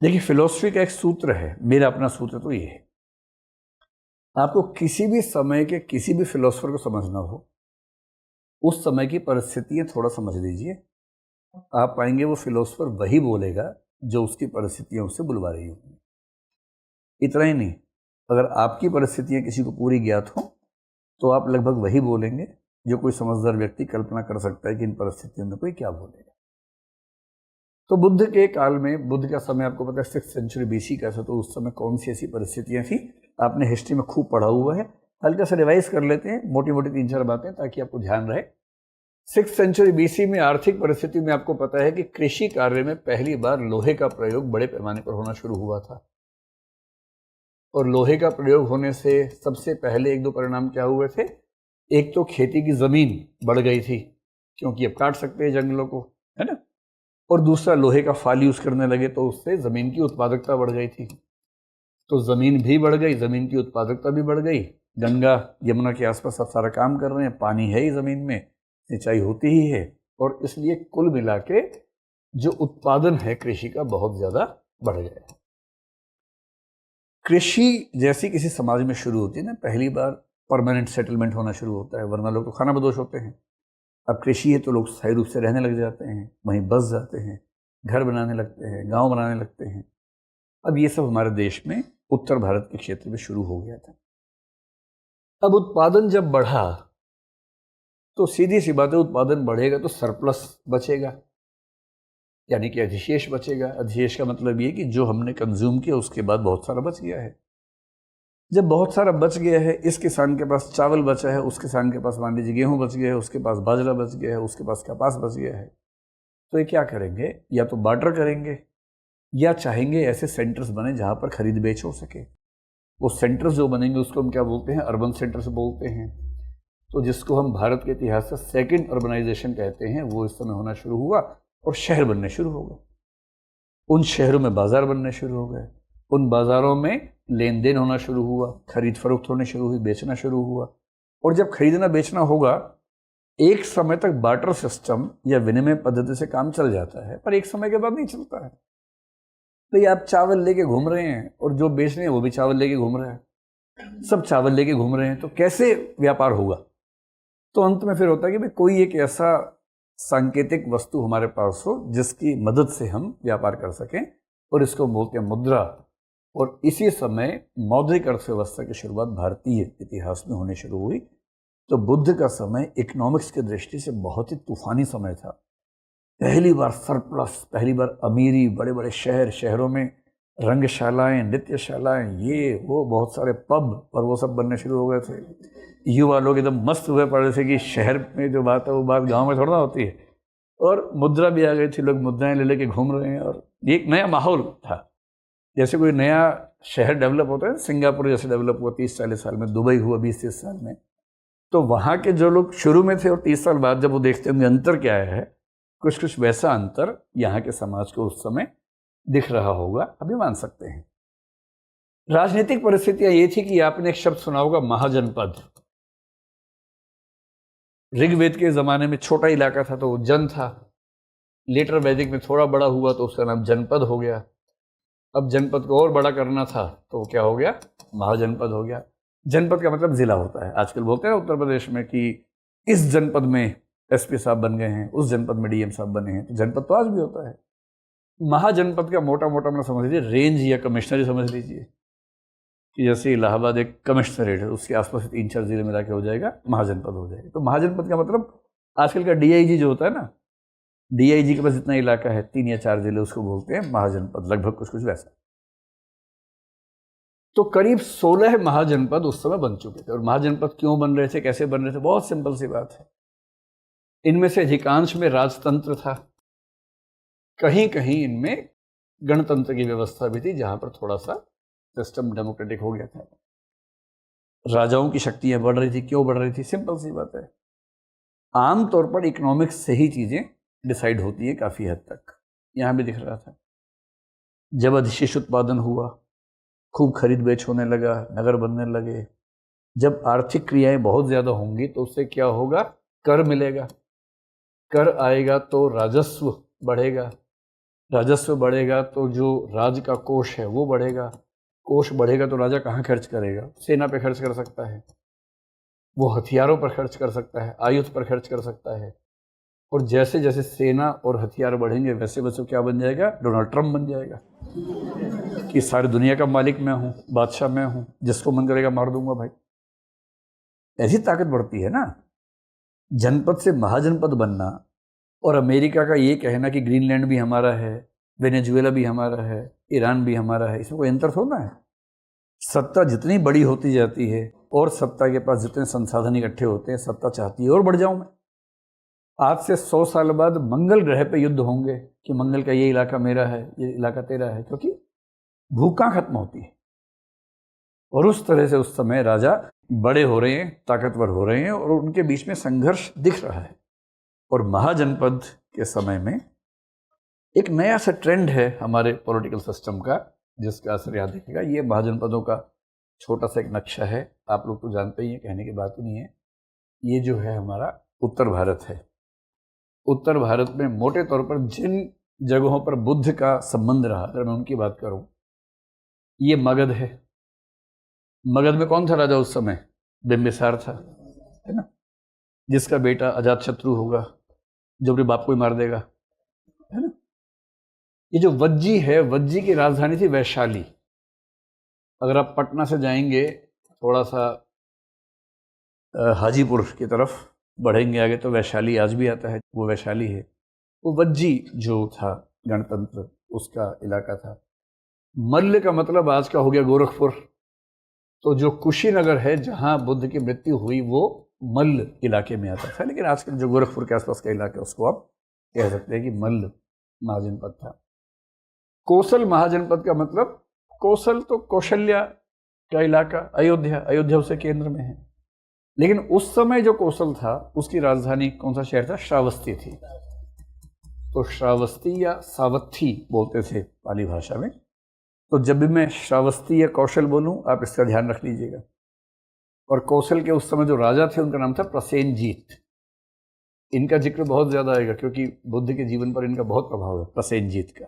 देखिए, फिलॉसफी का एक सूत्र है, मेरा अपना सूत्र तो ये है, आपको किसी भी समय के किसी भी फिलोसफर को समझना हो, उस समय की परिस्थितियां थोड़ा समझ लीजिए। आप पाएंगे वो फिलोसफर वही बोलेगा जो उसकी परिस्थितियां उससे बुलवा रही होंगी। इतना ही नहीं, अगर आपकी परिस्थितियां किसी को पूरी ज्ञात हो तो आप लगभग वही बोलेंगे जो कोई समझदार व्यक्ति कल्पना कर सकता है कि इन परिस्थितियों में कोई क्या बोलेगा। तो बुद्ध के काल में, बुद्ध का समय आपको पता है 6th सेंचुरी BC का था, तो उस समय कौन सी ऐसी परिस्थितियां थी, आपने हिस्ट्री में खूब पढ़ा हुआ है। हल्का सा रिवाइज कर लेते हैं, मोटी मोटी 3-4 बातें, ताकि आपको ध्यान रहे। 6th सेंचुरी BC में आर्थिक परिस्थिति में आपको पता है कि कृषि कार्य में पहली बार लोहे का प्रयोग बड़े पैमाने पर होना शुरू हुआ था। और लोहे का प्रयोग होने से सबसे पहले 1-2 परिणाम क्या हुए थे। एक तो खेती की जमीन बढ़ गई थी, क्योंकि अब काट सकते हैं जंगलों को, है ना। और दूसरा, लोहे का फाल यूज करने लगे तो उससे जमीन की उत्पादकता बढ़ गई थी। तो जमीन भी बढ़ गई, जमीन की उत्पादकता भी बढ़ गई। गंगा यमुना के आसपास सब सारा काम कर रहे हैं, पानी है ही जमीन में, सिंचाई होती ही है, और इसलिए कुल मिला के जो उत्पादन है कृषि का बहुत ज्यादा बढ़ गया है। कृषि जैसी किसी समाज में शुरू होती है ना, पहली बार परमानेंट सेटलमेंट होना शुरू होता है, वरना लोग तो खाना बदोश होते हैं। अब कृषि है तो लोग स्थायी रूप से रहने लग जाते हैं, वहीं बस जाते हैं, घर बनाने लगते हैं, गांव बनाने लगते हैं। अब ये सब हमारे देश में उत्तर भारत के क्षेत्र में शुरू हो गया था। अब उत्पादन जब बढ़ा तो सीधी सी बात है, उत्पादन बढ़ेगा तो सरप्लस बचेगा, यानी कि अधिशेष बचेगा। अधिशेष का मतलब ये कि जो हमने कंज्यूम किया उसके बाद बहुत सारा बच गया है। जब बहुत सारा बच गया है, इस किसान के पास चावल बचा है, उस किसान के पास मान लीजिए गेहूं बच गया है, उसके पास बाजरा बच गया है, उसके पास कपास बच गया है, तो ये क्या करेंगे, या तो बार्टर करेंगे या चाहेंगे ऐसे सेंटर्स बने जहां पर खरीद बेच हो सके। वो सेंटर्स जो बनेंगे उसको हम क्या बोलते हैं, अर्बन सेंटर्स बोलते हैं। तो जिसको हम भारत के इतिहास से सेकंड अर्बनाइजेशन कहते हैं, वो इस समय होना शुरू हुआ और शहर बनने शुरू हो गए। उन शहरों में बाजार बनने शुरू हो गए, उन बाजारों में लेन देन होना शुरू हुआ, खरीद फरोख्त होने शुरू हुई, बेचना शुरू हुआ। और जब खरीदना बेचना होगा, एक समय तक बार्टर सिस्टम या विनिमय पद्धति से काम चल जाता है, पर एक समय के बाद नहीं चलता है। भाई आप चावल लेके घूम रहे हैं और जो बेच रहे हैं वो भी चावल लेके घूम रहे हैं, सब चावल लेके घूम रहे हैं, तो कैसे व्यापार होगा। तो अंत में फिर होता है कि भाई कोई एक ऐसा सांकेतिक वस्तु हमारे पास हो जिसकी मदद से हम व्यापार कर सकें, और इसको बोलते हैं मुद्रा। और इसी समय मौद्रिक अर्थव्यवस्था की शुरुआत भारतीय इतिहास में होने शुरू हुई। तो बुद्ध का समय इकोनॉमिक्स की दृष्टि से बहुत ही तूफानी समय था। पहली बार सरप्लस, पहली बार अमीरी, बड़े बड़े शहर, शहरों में रंगशालाएं, नृत्यशालाएं, ये वो बहुत सारे पब और वो सब बनने शुरू हो गए थे। युवा लोग एकदम मस्त हुए पड़े थे कि शहर में जो बात है वो बात गांव में थोड़ा ना होती है। और मुद्रा भी आ गई थी, लोग मुद्राएं ले लेके घूम रहे हैं, और ये एक नया माहौल था। जैसे कोई नया शहर डेवलप होता है, सिंगापुर जैसे डेवलप हुआ 30-40 साल में, दुबई हुआ 20-30 साल में, तो वहाँ के जो लोग शुरू में थे और 30 साल बाद जब वो देखते होंगे अंतर क्या है, कुछ कुछ वैसा अंतर यहाँ के समाज को उस समय दिख रहा होगा, अभी मान सकते हैं। राजनीतिक परिस्थितियां ये थी कि आपने एक शब्द सुना होगा, महाजनपद। ऋग्वेद के ज़माने में छोटा इलाका था तो वो जन था, लेटर वैदिक में थोड़ा बड़ा हुआ तो उसका नाम जनपद हो गया। अब जनपद को और बड़ा करना था तो क्या हो गया, महाजनपद हो गया। जनपद का मतलब जिला होता है। आजकल बोलते हैं उत्तर प्रदेश में कि इस जनपद में SP साहब बन गए हैं, उस जनपद में DM साहब बने हैं, तो जनपद तो आज भी होता है। महाजनपद का मोटा मोटा मतलब समझ लीजिए रेंज या कमिश्नरी समझ लीजिए, कि जैसे इलाहाबाद एक कमिश्नरेट है, उसके आसपास 3-4 जिले मिला के हो जाएगा, महाजनपद हो जाएगा। तो महाजनपद का मतलब आजकल का DIG जो होता है ना, DIG के पास जितना इलाका है, 3 या 4 जिले, उसको बोलते हैं महाजनपद, लगभग कुछ कुछ वैसा। तो करीब 16 महाजनपद उस समय बन चुके थे। और महाजनपद क्यों बन रहे थे, कैसे बन रहे थे, बहुत सिंपल सी बात है। इनमें से अधिकांश में राजतंत्र था, कहीं कहीं इनमें गणतंत्र की व्यवस्था भी थी, जहां पर थोड़ा सा सिस्टम डेमोक्रेटिक हो गया था। राजाओं की शक्तियां बढ़ रही थी। क्यों बढ़ रही थी, सिंपल सी बात है, आमतौर पर इकोनॉमिक्स से ही चीजें डिसाइड होती है काफी हद तक। यहां भी दिख रहा था, जब अधिशेष उत्पादन हुआ, खूब खरीद बेच होने लगा, नगर बनने लगे। जब आर्थिक क्रियाएं बहुत ज्यादा होंगी तो उससे क्या होगा, कर मिलेगा, कर आएगा तो राजस्व बढ़ेगा, राजस्व बढ़ेगा तो जो राज का कोष है वो बढ़ेगा, कोष बढ़ेगा तो राजा कहाँ खर्च करेगा? सेना पे खर्च कर सकता है, वो हथियारों पर खर्च कर सकता है, आयुध पर खर्च कर सकता है। और जैसे जैसे सेना और हथियार बढ़ेंगे वैसे वैसे क्या बन जाएगा? डोनाल्ड ट्रंप बन जाएगा कि सारी दुनिया का मालिक मैं हूँ, बादशाह मैं हूँ, जिसको मन करेगा मार दूंगा भाई। ऐसी ताकत बढ़ती है ना। जनपद से महाजनपद बनना और अमेरिका का ये कहना कि ग्रीनलैंड भी हमारा है, वेनेजुएला भी हमारा है, ईरान भी हमारा है, इसमें कोई अंतर थोड़ा है। सत्ता जितनी बड़ी होती जाती है और सत्ता के पास जितने संसाधन इकट्ठे होते हैं, सत्ता चाहती है और बढ़ जाऊं मैं। आज से 100 साल बाद मंगल ग्रह पे युद्ध होंगे कि मंगल का ये इलाका मेरा है, ये इलाका तेरा है, क्योंकि भूखा खत्म होती है। और उस तरह से उस समय राजा बड़े हो रहे हैं, ताकतवर हो रहे हैं और उनके बीच में संघर्ष दिख रहा है। और महाजनपद के समय में एक नया सा ट्रेंड है हमारे पॉलिटिकल सिस्टम का, जिसका असर याद रखिएगा। ये महाजनपदों का छोटा सा एक नक्शा है, आप लोग तो जानते ही हैं, कहने की बात ही नहीं है। ये जो है हमारा उत्तर भारत है। उत्तर भारत में मोटे तौर पर जिन जगहों पर बुद्ध का संबंध रहा, अगर मैं उनकी बात करूं, ये मगध है। मगध में कौन था राजा उस समय? बिंबिसार था, है ना, जिसका बेटा अजातशत्रु होगा, जो अपने बाप को ही मार देगा, है ना। ये जो वज्जी है, वज्जी की राजधानी थी वैशाली। अगर आप पटना से जाएंगे थोड़ा सा हाजीपुर की तरफ बढ़ेंगे आगे तो वैशाली आज भी आता है, वो वैशाली है। वो वज्जी जो था गणतंत्र, उसका इलाका था। मल्ल का मतलब आज का हो गया गोरखपुर। तो जो कुशीनगर है जहां बुद्ध की मृत्यु हुई वो मल्ल इलाके में आता था, लेकिन आजकल जो गोरखपुर के आसपास का इलाका है उसको आप कह सकते हैं कि मल्ल महाजनपद था। कोसल महाजनपद का मतलब, कोसल तो कौशल्या का इलाका, अयोध्या, अयोध्या उसके केंद्र में है। लेकिन उस समय जो कोसल था उसकी राजधानी कौन सा शहर था? श्रावस्ती थी। तो श्रावस्ती या सावत्थी बोलते थे पाली भाषा में। तो जब भी मैं श्रावस्ती या कौशल बोलूं आप इसका ध्यान रख लीजिएगा। और कौशल के उस समय जो राजा थे उनका नाम था प्रसेनजीत। इनका जिक्र बहुत ज्यादा आएगा क्योंकि बुद्ध के जीवन पर इनका बहुत प्रभाव है प्रसेनजीत का।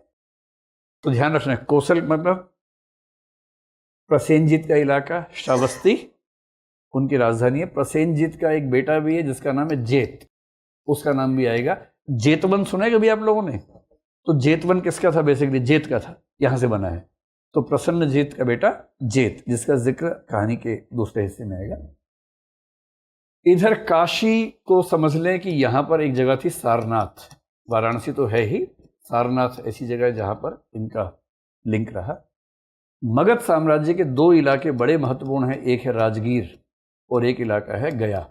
तो ध्यान रखना है, कौशल मतलब प्रसेनजीत का इलाका, श्रावस्ती उनकी राजधानी है। प्रसेनजीत का एक बेटा भी है जिसका नाम है जेत, उसका नाम भी आएगा। जेतवन सुना है कभी आप लोगों ने? तो जेतवन किसका था? बेसिकली जेत का था, यहां से बना है। तो प्रसन्नजीत का बेटा जेत, जिसका जिक्र कहानी के दूसरे हिस्से में आएगा। इधर काशी को समझ लें कि यहां पर एक जगह थी सारनाथ। वाराणसी तो है ही, सारनाथ ऐसी जगह है जहां पर इनका लिंक रहा। मगध साम्राज्य के दो इलाके बड़े महत्वपूर्ण हैं, एक है राजगीर और एक इलाका है गया।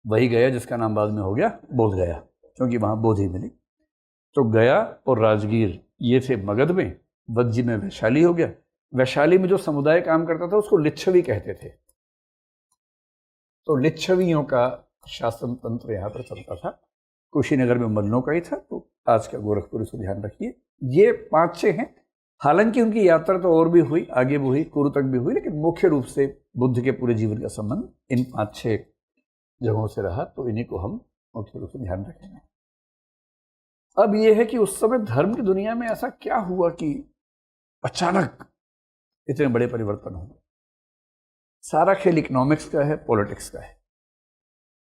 वही गया जिसका नाम बाद में हो गया बोध गया, क्योंकि वहां बोधि मिली। तो गया और राजगीर ये थे मगध में। वज्जी में वैशाली हो गया। वैशाली में जो समुदाय काम करता था उसको लिच्छवी कहते थे। तो लिच्छवियों का शासन तंत्र यहाँ पर चलता था। कुशीनगर में मल्लों का ही था। तो आज का गोरखपुर, इसको ध्यान रखिए। ये 5-6 हैं। हालांकि उनकी यात्रा तो और भी हुई, आगे भी हुई, कुरु तक भी हुई, लेकिन मुख्य रूप से बुद्ध के पूरे जीवन का संबंध इन 5-6 जगहों से रहा। तो इन्हीं को हम मुख्य रूप से ध्यान रखेंगे। अब यह है कि उस समय धर्म की दुनिया में ऐसा क्या हुआ कि अचानक इतने बड़े परिवर्तन हो गए। सारा खेल इकोनॉमिक्स का है, पॉलिटिक्स का है,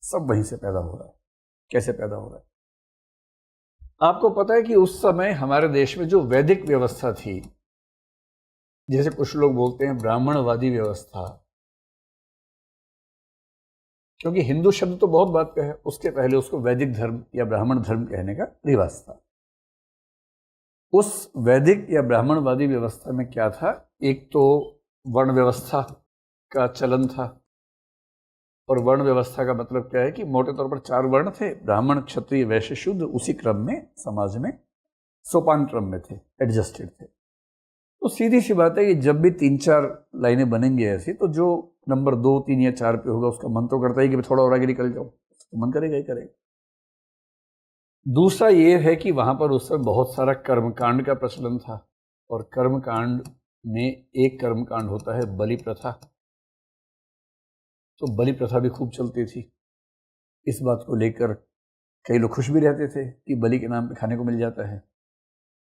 सब वहीं से पैदा हो रहा है। कैसे पैदा हो रहा है? आपको पता है कि उस समय हमारे देश में जो वैदिक व्यवस्था थी, जैसे कुछ लोग बोलते हैं ब्राह्मणवादी व्यवस्था, क्योंकि हिंदू शब्द तो बहुत बात का है, उसके पहले उसको वैदिक धर्म या ब्राह्मण धर्म कहने का रिवाज था। उस वैदिक या ब्राह्मणवादी व्यवस्था में क्या था? एक तो वर्ण व्यवस्था का चलन था। और वर्ण व्यवस्था का मतलब क्या है कि मोटे तौर पर 4 वर्ण थे, ब्राह्मण, क्षत्रिय, वैश्य, शूद्र। उसी क्रम में समाज में सोपान क्रम में थे, एडजस्टेड थे। तो सीधी सी बात है कि जब भी 3-4 लाइनें बनेंगी ऐसी, तो जो नंबर 2, 3 या 4 पे होगा उसका मन तो करता है कि थोड़ा और आगे निकल जाओ, तो मन करेगा ही करेगा। दूसरा ये है कि वहां पर उस समय बहुत सारा कर्मकांड का प्रचलन था। और कर्मकांड में एक कर्मकांड होता है बलि प्रथा। तो बलि प्रथा भी खूब चलती थी। इस बात को लेकर कई लोग खुश भी रहते थे कि बलि के नाम पे खाने को मिल जाता है।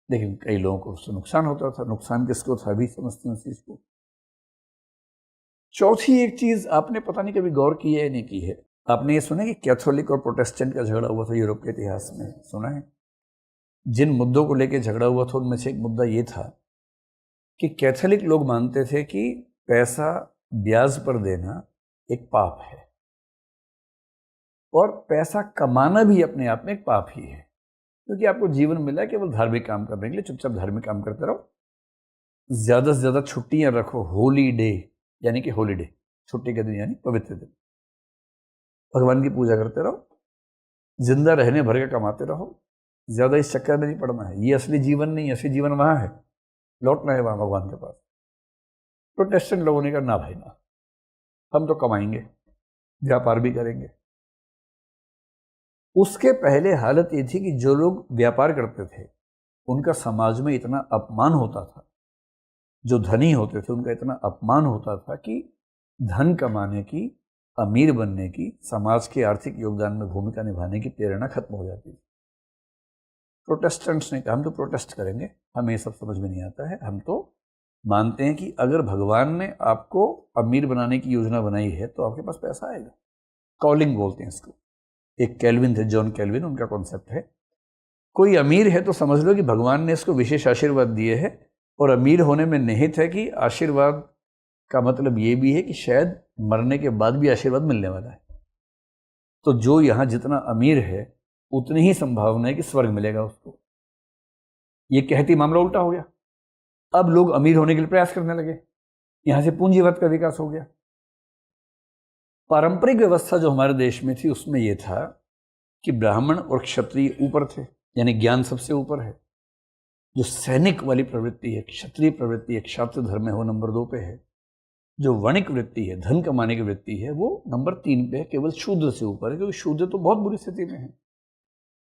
लेकिन कई लोगों को उससे नुकसान होता था। नुकसान किसको था अभी समझते हैं उस चीज़ को। चौथी एक चीज़ आपने पता नहीं कभी गौर की है या नहीं की है, आपने ये सुना कि कैथोलिक और प्रोटेस्टेंट का झगड़ा हुआ था यूरोप के इतिहास में, सुना है? जिन मुद्दों को लेकर झगड़ा हुआ था उनमें से एक मुद्दा ये था कि कैथोलिक लोग मानते थे कि पैसा ब्याज पर देना एक पाप है, और पैसा कमाना भी अपने आप में एक पाप ही है, क्योंकि आपको जीवन मिला है केवल धार्मिक काम करने के लिए, चुपचाप धार्मिक काम करते रहो, ज़्यादा से ज़्यादा छुट्टियां रखो, होली डे यानी कि हॉलीडे, छुट्टी के दिन यानी पवित्र दिन, भगवान की पूजा करते रहो, जिंदा रहने भर के कमाते रहो, ज़्यादा इस चक्कर में नहीं पड़ना है, ये असली जीवन नहीं, असली जीवन वहाँ है, लौटना है वहाँ भगवान के पास। प्रोटेस्टेंट लोगों ने कहा ना भाई ना, हम तो कमाएंगे, व्यापार भी करेंगे। उसके पहले हालत ये थी कि जो लोग व्यापार करते थे उनका समाज में इतना अपमान होता था, जो धनी होते थे उनका इतना अपमान होता था कि धन कमाने की, अमीर बनने की, समाज के आर्थिक योगदान में भूमिका निभाने की प्रेरणा खत्म हो जाती थी। प्रोटेस्टेंट्स ने कहा हम तो प्रोटेस्ट करेंगे, हमें ये सब समझ में नहीं आता है, हम तो मानते हैं कि अगर भगवान ने आपको अमीर बनाने की योजना बनाई है तो आपके पास पैसा आएगा। कॉलिंग बोलते हैं इसको। एक कैल्विन थे, जॉन कैल्विन, उनका कॉन्सेप्ट है, कोई अमीर है तो समझ लो कि भगवान ने इसको विशेष आशीर्वाद दिए है, और अमीर होने में निहित है कि आशीर्वाद का मतलब ये भी है कि शायद मरने के बाद भी आशीर्वाद मिलने वाला है। तो जो यहाँ जितना अमीर है उतनी ही संभावना है कि स्वर्ग मिलेगा उसको। ये कहती मामला उल्टा हो गया। अब लोग अमीर होने के लिए प्रयास करने लगे, यहां से पूंजीवाद का विकास हो गया। पारंपरिक व्यवस्था जो हमारे देश में थी उसमें यह था कि ब्राह्मण और क्षत्रिय ऊपर थे, यानी ज्ञान सबसे ऊपर है। जो सैनिक वाली प्रवृत्ति है, क्षत्रिय प्रवृत्ति है, क्षात्र धर्म है, वो नंबर 2 पे है। जो वणिक वृत्ति है, धन कमाने की वृत्ति है, वो नंबर 3 पे है, केवल शूद्र से ऊपर है, क्योंकि शूद्र तो बहुत बुरी स्थिति में है।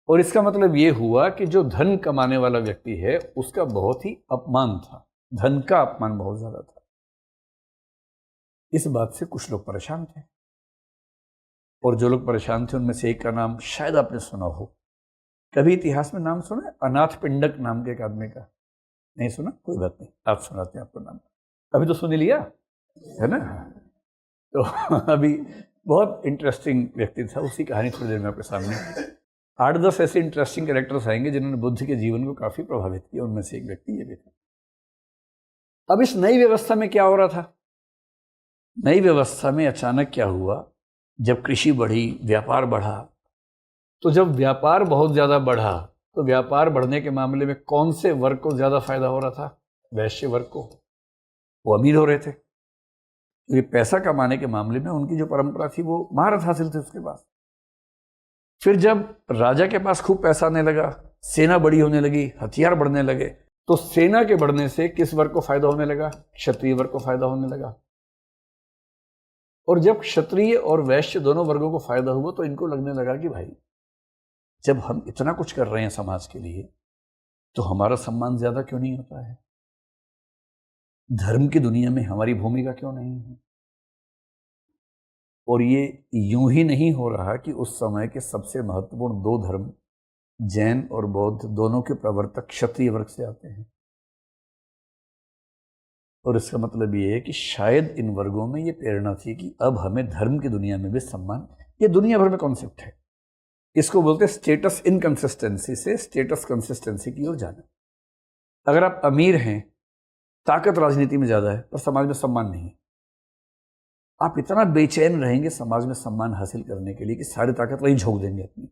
और इसका मतलब ये हुआ कि जो धन कमाने वाला व्यक्ति है उसका बहुत ही अपमान था, धन का अपमान बहुत ज्यादा था। इस बात से कुछ लोग परेशान थे, और जो लोग परेशान थे उनमें से एक का नाम शायद आपने सुना हो। कभी इतिहास में नाम सुना है? अनाथ पिंडक नाम के एक आदमी का। नहीं सुना? कोई बात नहीं, आप सुनाते हैं आपको नाम। अभी तो सुन लिया है ना। तो अभी बहुत इंटरेस्टिंग व्यक्ति था, उसकी कहानी थोड़ी देर में आपके सामने। 8-10 ऐसे इंटरेस्टिंग कैरेक्टर्स आएंगे जिन्होंने बुद्ध के जीवन को काफी प्रभावित किया, उनमें से एक व्यक्ति ये भी था। अब इस नई व्यवस्था में क्या हो रहा था? नई व्यवस्था में अचानक क्या हुआ, जब कृषि बढ़ी, व्यापार बढ़ा, तो जब व्यापार बहुत ज्यादा बढ़ा तो व्यापार बढ़ने के मामले में कौन से वर्ग को ज्यादा फायदा हो रहा था? वैश्य वर्ग को। वो अमीर हो रहे थे, तो ये पैसा कमाने के मामले में उनकी जो परंपरा थी वो महारत हासिल थी उसके पास। फिर जब राजा के पास खूब पैसा आने लगा, सेना बड़ी होने लगी, हथियार बढ़ने लगे, तो सेना के बढ़ने से किस वर्ग को फायदा होने लगा? क्षत्रिय वर्ग को फायदा होने लगा। और जब क्षत्रिय और वैश्य दोनों वर्गों को फायदा हुआ तो इनको लगने लगा कि भाई जब हम इतना कुछ कर रहे हैं समाज के लिए तो हमारा सम्मान ज्यादा क्यों नहीं होता है? धर्म की दुनिया में हमारी भूमिका क्यों नहीं है? और ये यूं ही नहीं हो रहा कि उस समय के सबसे महत्वपूर्ण 2 धर्म, जैन और बौद्ध, दोनों के प्रवर्तक क्षत्रिय वर्ग से आते हैं। और इसका मतलब ये है कि शायद इन वर्गों में ये प्रेरणा थी कि अब हमें धर्म की दुनिया में भी सम्मान, ये दुनिया भर में कॉन्सेप्ट है, इसको बोलते हैं स्टेटस इनकंसिस्टेंसी से स्टेटस कंसिस्टेंसी की ओर जाना। अगर आप अमीर हैं, ताकत राजनीति में ज्यादा है पर समाज में सम्मान नहीं है, आप इतना बेचैन रहेंगे समाज में सम्मान हासिल करने के लिए कि सारी ताकत वहीं झोंक देंगे अपनी,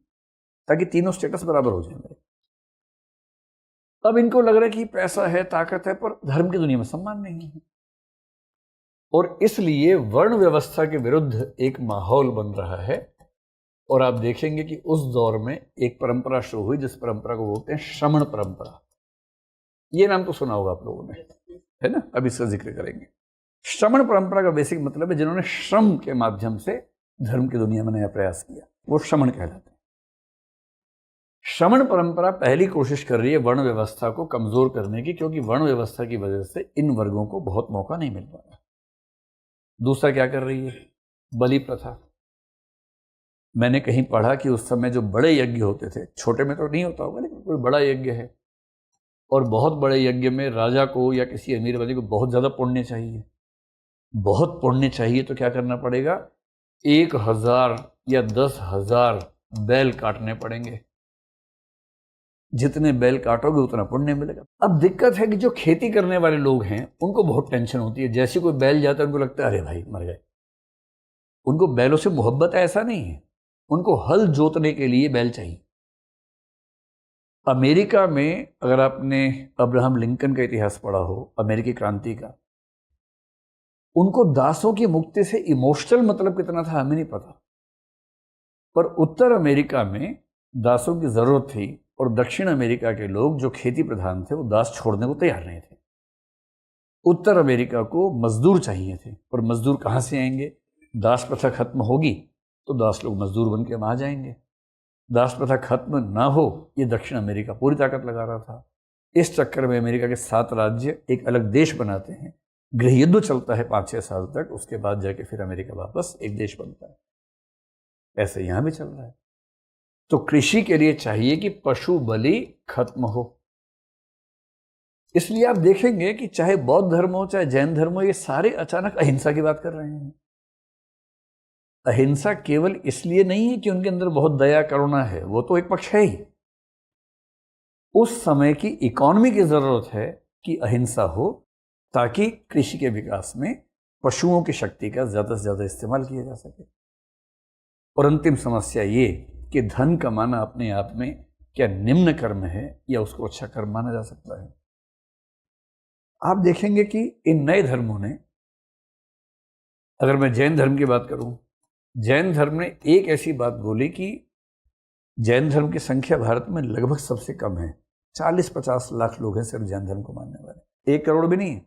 ताकि तीनों स्टेटस बराबर हो जाए। अब इनको लग रहा है कि पैसा है, ताकत है, पर धर्म की दुनिया में सम्मान नहीं है, और इसलिए वर्ण व्यवस्था के विरुद्ध एक माहौल बन रहा है। और आप देखेंगे कि उस दौर में एक परंपरा शुरू हुई जिस परंपरा को बोलते हैं श्रमण परंपरा। ये नाम तो सुना होगा आप लोगों ने, है ना? अब इसका जिक्र करेंगे। श्रमण परंपरा का बेसिक मतलब है जिन्होंने श्रम के माध्यम से धर्म की दुनिया में नया प्रयास किया, वो श्रमण कहलाते हैं। श्रमण परंपरा पहली कोशिश कर रही है वर्ण व्यवस्था को कमजोर करने की, क्योंकि वर्ण व्यवस्था की वजह से इन वर्गों को बहुत मौका नहीं मिल पा रहा। दूसरा क्या कर रही है? बलि प्रथा। मैंने कहीं पढ़ा कि उस समय जो बड़े यज्ञ होते थे, छोटे में तो नहीं होता होगा लेकिन कोई बड़ा यज्ञ है, और बहुत बड़े यज्ञ में राजा को या किसी अमीर आदमी को बहुत ज़्यादा पुण्य चाहिए। बहुत पुण्य चाहिए तो क्या करना पड़ेगा, 1000 या 10,000 बैल काटने पड़ेंगे। जितने बैल काटोगे उतना पुण्य मिलेगा। अब दिक्कत है कि जो खेती करने वाले लोग हैं उनको बहुत टेंशन होती है। जैसे कोई बैल जाता है उनको लगता है अरे भाई मर गए। उनको बैलों से मोहब्बत है ऐसा नहीं है, उनको हल जोतने के लिए बैल चाहिए। अमेरिका में अगर आपने अब्राहम लिंकन का इतिहास पढ़ा हो, अमेरिकी क्रांति का, उनको दासों की मुक्ति से इमोशनल मतलब कितना था हमें नहीं पता, पर उत्तर अमेरिका में दासों की जरूरत थी और दक्षिण अमेरिका के लोग जो खेती प्रधान थे वो दास छोड़ने को तैयार नहीं थे। उत्तर अमेरिका को मजदूर चाहिए थे, और मजदूर कहाँ से आएंगे? दास प्रथा खत्म होगी तो दास लोग मजदूर बन के वहाँ जाएंगे। दास प्रथा खत्म ना हो ये दक्षिण अमेरिका पूरी ताकत लगा रहा था। इस चक्कर में अमेरिका के 7 राज्य एक अलग देश बनाते हैं। गृह युद्ध चलता है 5-6 साल तक, उसके बाद जाके फिर अमेरिका वापस एक देश बनता है। ऐसे यहाँ भी चल रहा है। तो कृषि के लिए चाहिए कि पशु बलि खत्म हो। इसलिए आप देखेंगे कि चाहे बौद्ध धर्म हो चाहे जैन धर्म हो, ये सारे अचानक अहिंसा की बात कर रहे हैं। अहिंसा केवल इसलिए नहीं है कि उनके अंदर बहुत दया करुणा है, वो तो एक पक्ष है ही। उस समय की इकोनॉमी की जरूरत है कि अहिंसा हो, ताकि कृषि के विकास में पशुओं की शक्ति का ज्यादा से ज्यादा इस्तेमाल किया जा सके। और अंतिम समस्या ये कि धन कमाना अपने आप में क्या निम्न कर्म है या उसको अच्छा कर्म माना जा सकता है? आप देखेंगे कि इन नए धर्मों ने, अगर मैं जैन धर्म की बात करूं, जैन धर्म ने एक ऐसी बात बोली कि जैन धर्म की संख्या भारत में लगभग सबसे कम है। 40-50 लाख लोग हैं सिर्फ जैन धर्म को मानने वाले। 1 करोड़ भी नहीं है,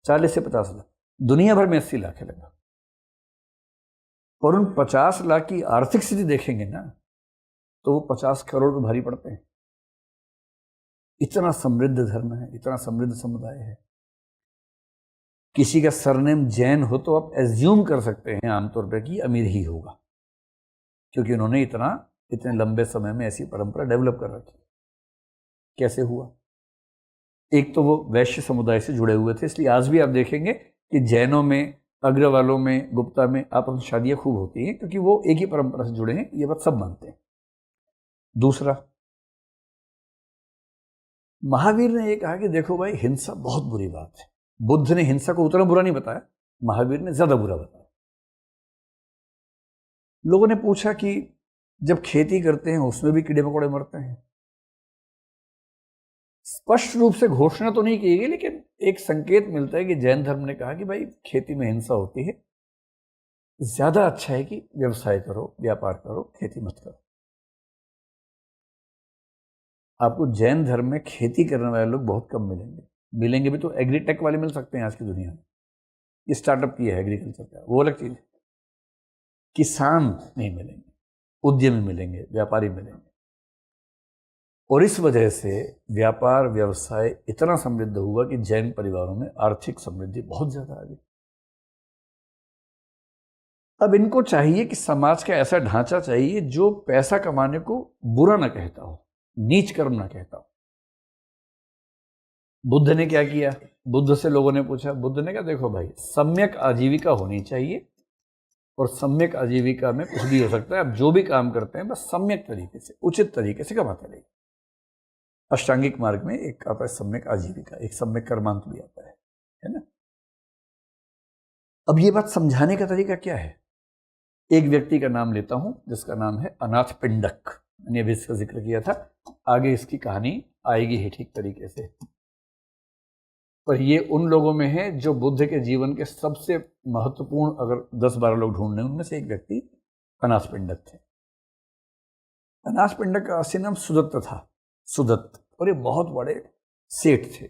40 से 50 लाख। दुनिया भर में 80 लाख है लगभग। और उन 50 लाख की आर्थिक स्थिति देखेंगे ना, तो वो 50 करोड़ पर भारी पड़ते हैं। इतना समृद्ध धर्म है, इतना समृद्ध समुदाय है। किसी का सरनेम जैन हो तो आप एज्यूम कर सकते हैं आमतौर पर कि अमीर ही होगा, क्योंकि उन्होंने इतने लंबे समय में ऐसी परंपरा डेवलप कर रखी। कैसे हुआ? एक तो वो वैश्य समुदाय से जुड़े हुए थे, इसलिए आज भी आप देखेंगे कि जैनों में, अग्रवालों में, गुप्ता में आपस में शादियां खूब होती हैं, क्योंकि वो एक ही परंपरा से जुड़े हैं, ये बात सब मानते हैं। दूसरा, महावीर ने ये कहा कि देखो भाई, हिंसा बहुत बुरी बात है। बुद्ध ने हिंसा को उतना बुरा नहीं बताया, महावीर ने ज्यादा बुरा बताया। लोगों ने पूछा कि जब खेती करते हैं उसमें भी कीड़े मकोड़े मरते हैं। स्पष्ट रूप से घोषणा तो नहीं की गई, लेकिन एक संकेत मिलता है कि जैन धर्म ने कहा कि भाई खेती में हिंसा होती है, ज्यादा अच्छा है कि व्यवसाय करो, व्यापार करो, खेती मत करो। आपको जैन धर्म में खेती करने वाले लोग बहुत कम मिलेंगे भी तो एग्रीटेक वाले मिल सकते हैं आज की दुनिया में। ये स्टार्टअप किया है एग्रीकल्चर का, वो अलग चीज है। किसान नहीं मिलेंगे, उद्यमी मिलेंगे, व्यापारी मिलेंगे। और इस वजह से व्यापार व्यवसाय इतना समृद्ध हुआ कि जैन परिवारों में आर्थिक समृद्धि बहुत ज्यादा आ गई। अब इनको चाहिए कि समाज का ऐसा ढांचा चाहिए जो पैसा कमाने को बुरा ना कहता हो, नीच कर्म ना कहता हो। बुद्ध ने क्या किया? बुद्ध से लोगों ने पूछा, बुद्ध ने कहा देखो भाई, सम्यक आजीविका होनी चाहिए, और सम्यक आजीविका में कुछ भी हो सकता है। आप जो भी काम करते हैं बस सम्यक तरीके से, उचित तरीके से कमाते रहिए। अष्टांगिक मार्ग में एक आता है सम्यक आजीविका, एक सम्यक कर्मांत भी आता है ना। अब ये बात समझाने का तरीका क्या है? एक व्यक्ति का नाम लेता हूं जिसका नाम है अनाथ पिंडक। मैंने अभी इसका जिक्र किया था, आगे इसकी कहानी आएगी ही ठीक तरीके से। पर ये उन लोगों में है जो बुद्ध के जीवन के सबसे महत्वपूर्ण, अगर 10-12 लोग ढूंढने, उनमें से एक व्यक्ति अनाथ पिंडक थे। अनाथ पिंडक का असली नाम सुदत्त था, सुदत्त। और ये बहुत बड़े सेठ थे,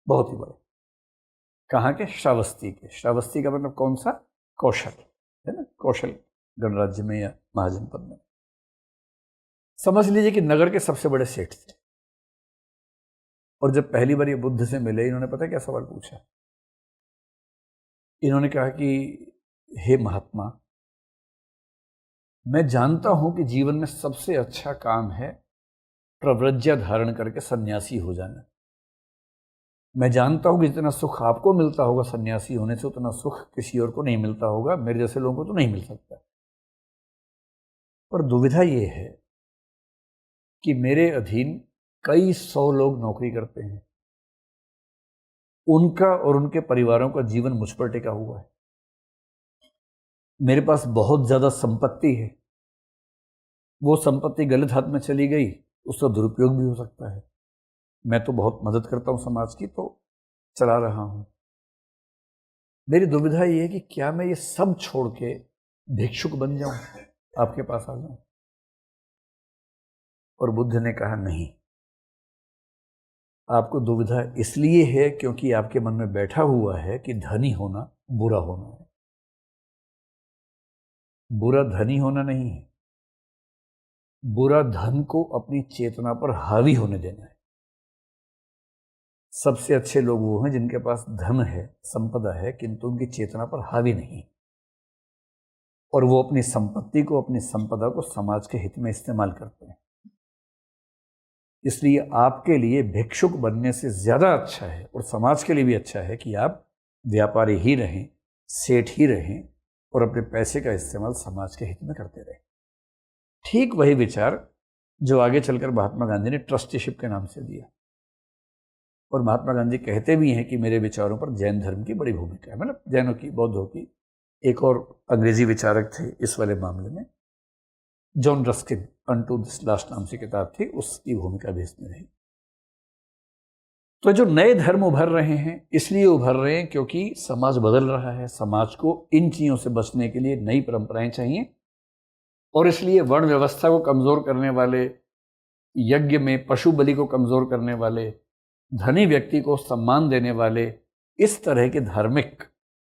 बहुत ही बड़े। कहाँ के? श्रावस्ती के। श्रावस्ती का मतलब कौन सा? कौशल, है ना, कौशल गणराज्य में या महाजनपद में। समझ लीजिए कि नगर के सबसे बड़े सेठ थे। और जब पहली बार ये बुद्ध से मिले, इन्होंने पता है क्या सवाल पूछा? इन्होंने कहा कि हे महात्मा, मैं जानता हूं कि जीवन में सबसे अच्छा काम है प्रव्रज्या धारण करके सन्यासी हो जाना। मैं जानता हूँ कि जितना सुख आपको मिलता होगा सन्यासी होने से, उतना सुख किसी और को नहीं मिलता होगा, मेरे जैसे लोगों को तो नहीं मिल सकता। पर दुविधा ये है कि मेरे अधीन कई 100 लोग नौकरी करते हैं, उनका और उनके परिवारों का जीवन मुझ पर टिका हुआ है। मेरे पास बहुत ज़्यादा संपत्ति है, वो संपत्ति गलत हाथ में चली गई, उसका दुरुपयोग भी हो सकता है। मैं तो बहुत मदद करता हूँ समाज की, तो चला रहा हूँ। मेरी दुविधा ये है कि क्या मैं ये सब छोड़ के भिक्षुक बन जाऊं, आपके पास आ जाऊं? और बुद्ध ने कहा नहीं, आपको दुविधा इसलिए है क्योंकि आपके मन में बैठा हुआ है कि धनी होना बुरा होना है। बुरा धनी होना नहीं है, बुरा धन को अपनी चेतना पर हावी होने देना है। सबसे अच्छे लोग वो हैं जिनके पास धन है, संपदा है, किंतु उनकी चेतना पर हावी नहीं, और वो अपनी संपत्ति को, अपनी संपदा को समाज के हित में इस्तेमाल करते हैं। इसलिए आपके लिए भिक्षुक बनने से ज़्यादा अच्छा है, और समाज के लिए भी अच्छा है, कि आप व्यापारी ही रहें, सेठ ही रहें, और अपने पैसे का इस्तेमाल समाज के हित में करते रहें। ठीक वही विचार जो आगे चलकर महात्मा गांधी ने ट्रस्टीशिप के नाम से दिया। और महात्मा गांधी कहते भी हैं कि मेरे विचारों पर जैन धर्म की बड़ी भूमिका है, मतलब जैनों की, बौद्धों की। एक और अंग्रेजी विचारक थे इस वाले मामले में, John Ruskin, unto this last नाम से किताब थी, उसकी भूमिका भी इसमें रही। तो जो नए धर्म उभर रहे हैं, इसलिए उभर रहे हैं क्योंकि समाज बदल रहा है, समाज को इन चीज़ों से बचने के लिए नई परंपराएं चाहिए, और इसलिए वर्ण व्यवस्था को कमज़ोर करने वाले, यज्ञ में पशु बलि को कमज़ोर करने वाले, धनी व्यक्ति को सम्मान देने वाले, इस तरह के धार्मिक